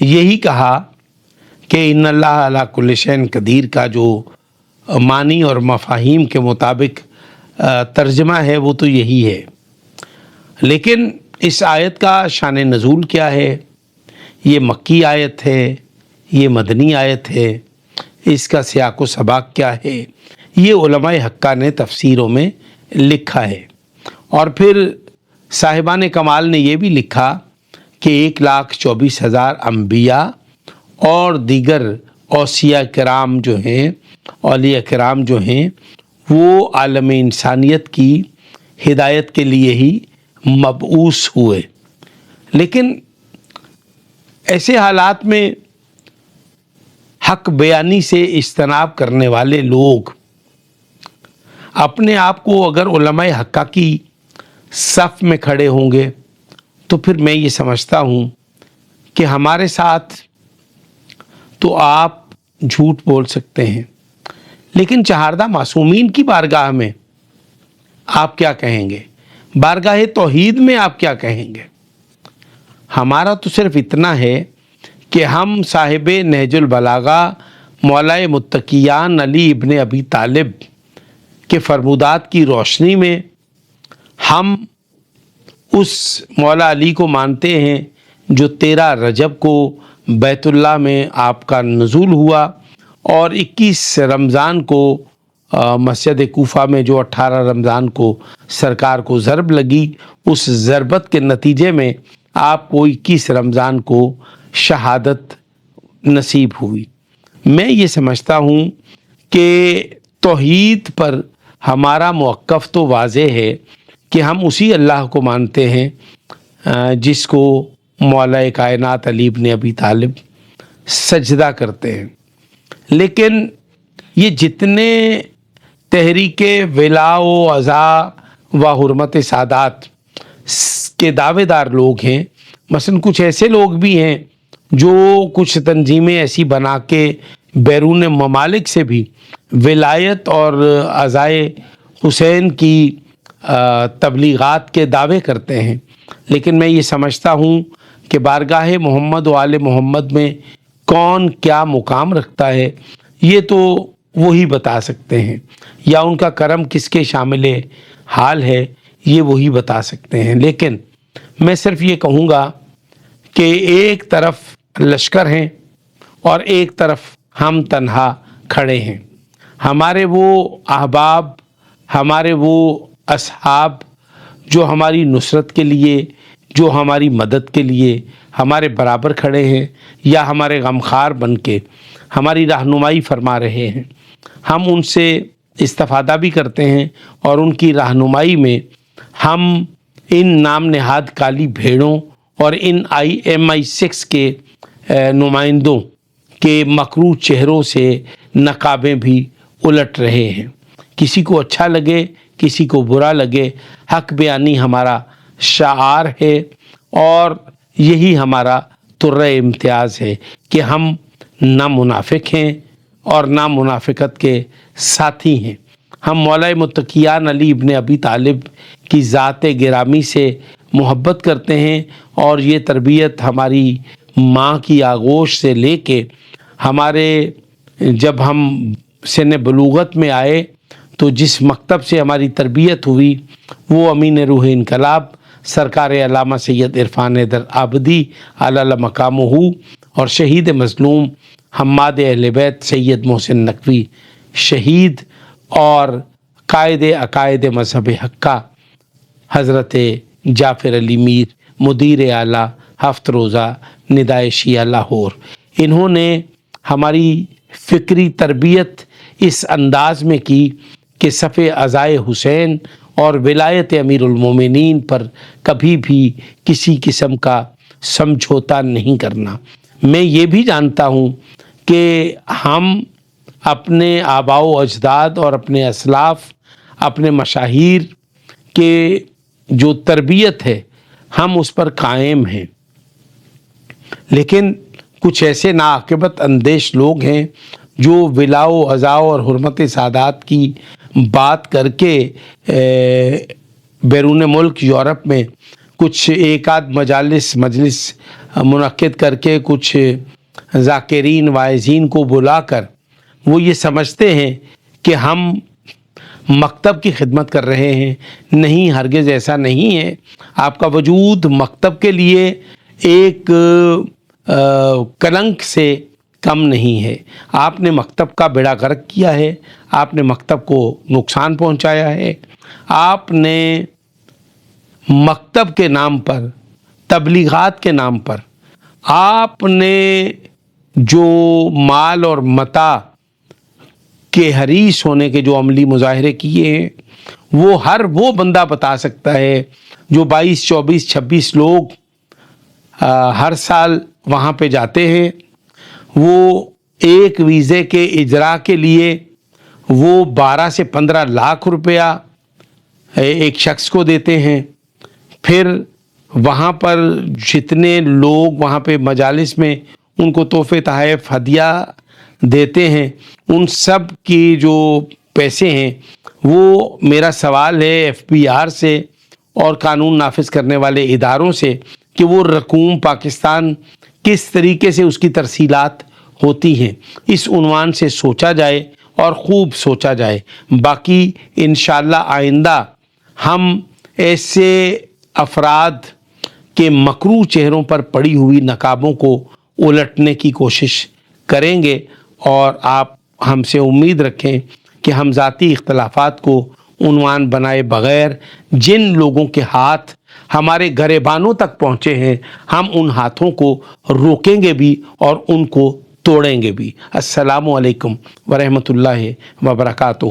یہی کہا کہ ان اللہ علی کل شیء قدیر کا جو معنی اور مفاہیم کے مطابق ترجمہ ہے وہ تو یہی ہے، لیکن اس آیت کا شان نزول کیا ہے؟ یہ مکی آیت ہے، یہ مدنی آیت ہے، اس کا سیاق و سباق کیا ہے؟ یہ علماء حقہ نے تفسیروں میں لکھا ہے، اور پھر صاحبان کمال نے یہ بھی لکھا کہ 1,24,000 انبیاء اور دیگر اوصیاء کرام جو ہیں، اولیاء کرام جو ہیں، وہ عالم انسانیت کی ہدایت کے لیے ہی مبعوث ہوئے۔ لیکن ایسے حالات میں حق بیانی سے اجتناب کرنے والے لوگ اپنے آپ کو اگر علماء حقہ کی صف میں کھڑے ہوں گے تو پھر میں یہ سمجھتا ہوں کہ ہمارے ساتھ تو آپ جھوٹ بول سکتے ہیں، لیکن چہاردہ معصومین کی بارگاہ میں آپ کیا کہیں گے؟ بارگاہ توحید میں آپ کیا کہیں گے؟ ہمارا تو صرف اتنا ہے کہ ہم صاحب نہج البلاغہ مولا متقیان علی ابن ابی طالب کے فرمودات کی روشنی میں ہم اس مولا علی کو مانتے ہیں جو 13 رجب کو بیت اللہ میں آپ کا نزول ہوا، اور 21 رمضان کو مسجد کوفہ میں جو 18 رمضان کو سرکار کو ضرب لگی، اس ضربت کے نتیجے میں آپ کو 21 رمضان کو شہادت نصیب ہوئی۔ میں یہ سمجھتا ہوں کہ توحید پر ہمارا موقف تو واضح ہے کہ ہم اسی اللہ کو مانتے ہیں جس کو مولا کائنات علی ابن ابی طالب سجدہ کرتے ہیں، لیکن یہ جتنے تحریک ولا و عزا و حرمت سادات کے دعوے دار لوگ ہیں، مثلا کچھ ایسے لوگ بھی ہیں جو کچھ تنظیمیں ایسی بنا کے بیرون ممالک سے بھی ولایت اور عزائے حسین کی تبلیغات کے دعوے کرتے ہیں، لیکن میں یہ سمجھتا ہوں کہ بارگاہ محمد و آل محمد میں کون کیا مقام رکھتا ہے یہ تو وہی بتا سکتے ہیں، یا ان کا کرم کس کے شامل حال ہے یہ وہی بتا سکتے ہیں۔ لیکن میں صرف یہ کہوں گا کہ ایک طرف لشکر ہیں اور ایک طرف ہم تنہا کھڑے ہیں۔ ہمارے وہ احباب، ہمارے وہ اصحاب جو ہماری نصرت کے لیے، جو ہماری مدد کے لیے ہمارے برابر کھڑے ہیں، یا ہمارے غمخوار بن کے ہماری رہنمائی فرما رہے ہیں، ہم ان سے استفادہ بھی کرتے ہیں، اور ان کی رہنمائی میں ہم ان نام نہاد کالی بھیڑوں اور ان MI6 کے نمائندوں کے مکروہ چہروں سے نقابیں بھی الٹ رہے ہیں۔ کسی کو اچھا لگے، کسی کو برا لگے، حق بیانی ہمارا شعار ہے، اور یہی ہمارا ترہ امتیاز ہے کہ ہم نہ منافق ہیں اور نہ منافقت کے ساتھی ہیں۔ ہم مولا متقیان علی ابن ابی طالب کی ذات گرامی سے محبت کرتے ہیں، اور یہ تربیت ہماری ماں کی آغوش سے لے کے ہمارے جب ہم سن بلوغت میں آئے تو جس مکتب سے ہماری تربیت ہوئی وہ امین روح انقلاب سرکار علامہ سید عرفان حیدر آبدی علی مقامہ، اور شہید مظلوم حماد اہل بیت سید محسن نقوی شہید، اور قائد عقائد مذہب حقہ حضرت جعفر علی میر مدیر اعلیٰ ہفت روزہ ندائے شیعہ لاہور، انہوں نے ہماری فکری تربیت اس انداز میں کی کہ صف عزائے حسین اور ولایت امیر المومنین پر کبھی بھی کسی قسم کا سمجھوتا نہیں کرنا۔ میں یہ بھی جانتا ہوں کہ ہم اپنے آباء و اجداد اور اپنے اسلاف، اپنے مشاہیر کے جو تربیت ہے ہم اس پر قائم ہیں، لیکن کچھ ایسے ناعاقبت اندیش لوگ ہیں جو ولا و عزا اور حرمت سادات کی بات کر کے بیرون ملک یورپ میں کچھ ایک آدھ مجلس منعقد کر کے کچھ ذاکرین واعظین کو بلا کر وہ یہ سمجھتے ہیں کہ ہم مکتب کی خدمت کر رہے ہیں. نہیں، ہرگز ایسا نہیں ہے. آپ کا وجود مکتب کے لیے ایک کلنک سے کم نہیں ہے. آپ نے مکتب کا بیڑا غرق کیا ہے، آپ نے مکتب کو نقصان پہنچایا ہے. آپ نے مکتب کے نام پر، تبلیغات کے نام پر آپ نے جو مال اور متاع کے حریص ہونے کے جو عملی مظاہرے کیے ہیں وہ بندہ بتا سکتا ہے جو 22 24 26 لوگ ہر سال وہاں پہ جاتے ہیں. وہ ایک ویزے کے اجرا کے لیے وہ 12 سے 15 لاکھ روپیہ ایک شخص کو دیتے ہیں. پھر وہاں پر جتنے لوگ وہاں پہ مجالس میں ان کو تحفے تحائف ہدیہ دیتے ہیں، ان سب کی جو پیسے ہیں وہ میرا سوال ہے FBR سے اور قانون نافذ کرنے والے اداروں سے کہ وہ رقوم پاکستان کس طریقے سے اس کی ترسیلات ہوتی ہیں. اس عنوان سے سوچا جائے اور خوب سوچا جائے. باقی انشاءاللہ آئندہ ہم ایسے افراد کے مکروہ چہروں پر پڑی ہوئی نقابوں کو الٹنے کی کوشش کریں گے، اور آپ ہم سے امید رکھیں کہ ہم ذاتی اختلافات کو عنوان بنائے بغیر جن لوگوں کے ہاتھ ہمارے گریبانوں تک پہنچے ہیں ہم ان ہاتھوں کو روکیں گے بھی اور ان کو توڑیں گے بھی. السلام علیکم ورحمۃ اللہ وبرکاتہ.